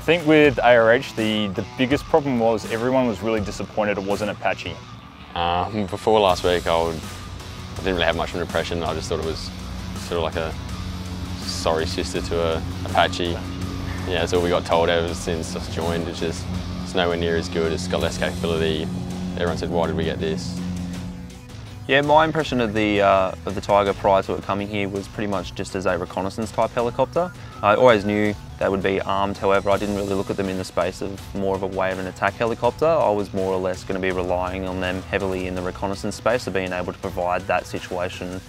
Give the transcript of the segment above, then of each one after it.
I think with ARH, the biggest problem was everyone was really disappointed it wasn't Apache. Before last week, I didn't really have much of an impression. I just thought it was sort of like a sorry sister to a Apache. Yeah, that's all we got told ever since I joined. It's nowhere near as good. It's got less capability. Everyone said, why did we get this? Yeah, my impression of the Tiger prior to it coming here was pretty much just as a reconnaissance type helicopter. I always knew they would be armed, however I didn't really look at them in the space of more of a way of an attack helicopter. I was more or less going to be relying on them heavily in the reconnaissance space of being able to provide that situation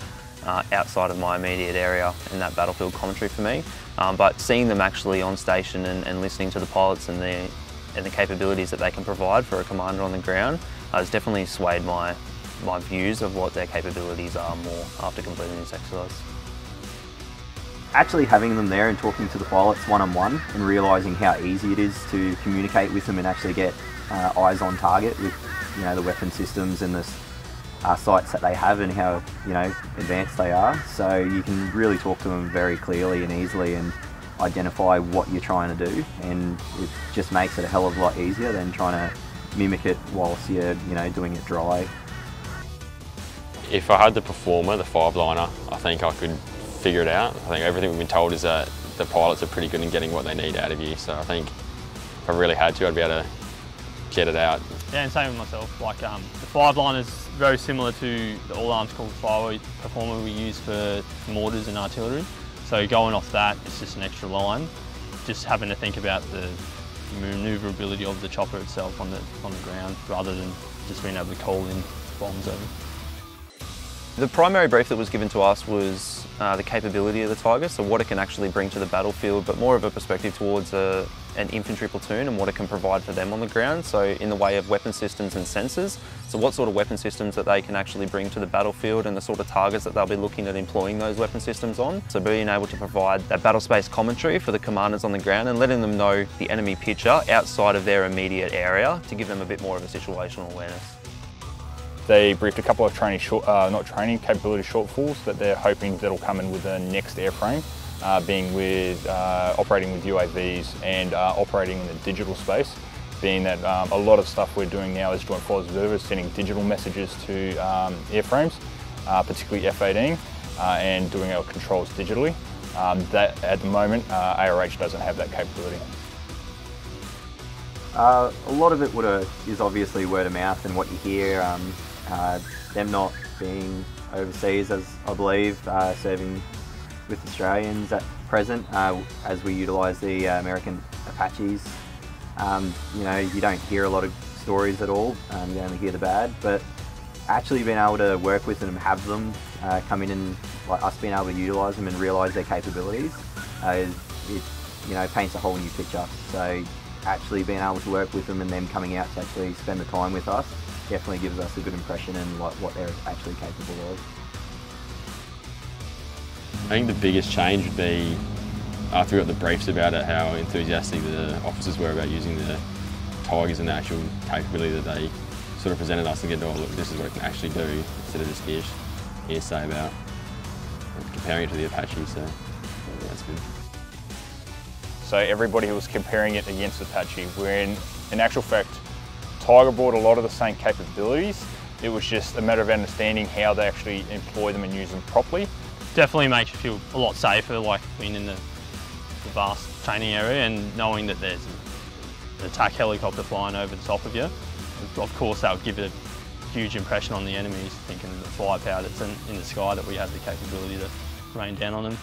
outside of my immediate area and that battlefield commentary for me. But seeing them actually on station and listening to the pilots and the capabilities that they can provide for a commander on the ground has definitely swayed my views of what their capabilities are more after completing this exercise. Actually having them there and talking to the pilots one-on-one and realising how easy it is to communicate with them and actually get eyes on target with the weapon systems and the sights that they have and how advanced they are. So you can really talk to them very clearly and easily and identify what you're trying to do, and it just makes it a hell of a lot easier than trying to mimic it whilst you're doing it dry. If I had the Performer, the 5-liner, I think I could figure it out. I think everything we've been told is that the pilots are pretty good in getting what they need out of you, so I think if I really had to, I'd be able to get it out. Yeah, and same with myself. Like the 5-liner is very similar to the all-arms called Performer we use for mortars and artillery. So going off that, it's just an extra line. Just having to think about the manoeuvrability of the chopper itself on the ground, rather than just being able to call in bombs over. The primary brief that was given to us was the capability of the Tiger, so what it can actually bring to the battlefield, but more of a perspective towards an infantry platoon and what it can provide for them on the ground, so in the way of weapon systems and sensors. So what sort of weapon systems that they can actually bring to the battlefield and the sort of targets that they'll be looking at employing those weapon systems on. So being able to provide that battle space commentary for the commanders on the ground and letting them know the enemy picture outside of their immediate area to give them a bit more of a situational awareness. They briefed a couple of capability shortfalls that they're hoping that'll come in with the next airframe, being with operating with UAVs and operating in the digital space, being that a lot of stuff we're doing now as Joint Flight Observers, sending digital messages to airframes, particularly F-18, and doing our controls digitally. That at the moment, ARH doesn't have that capability. A lot of it is obviously word of mouth and what you hear. Them not being overseas, as I believe, serving with Australians at present, as we utilise the American Apaches. You don't hear a lot of stories at all, you only hear the bad, but actually being able to work with them, have them come in and like us being able to utilise them and realise their capabilities, it paints a whole new picture. So actually being able to work with them and them coming out to actually spend the time with us definitely gives us a good impression in what they're actually capable of. I think the biggest change would be, after we got the briefs about it, how enthusiastic the officers were about using the Tigers and the actual capability that they sort of presented us and get, oh look, this is what it can actually do, instead of just hearsay about comparing it to the Apache, so yeah, that's good. So everybody was comparing it against Apache, where in actual fact, Tiger brought a lot of the same capabilities. It was just a matter of understanding how they actually employ them and use them properly. Definitely makes you feel a lot safer, like being in the vast training area and knowing that there's an attack helicopter flying over the top of you. Of course, that would give a huge impression on the enemies, thinking the firepower that's in the sky, that we have the capability to rain down on them.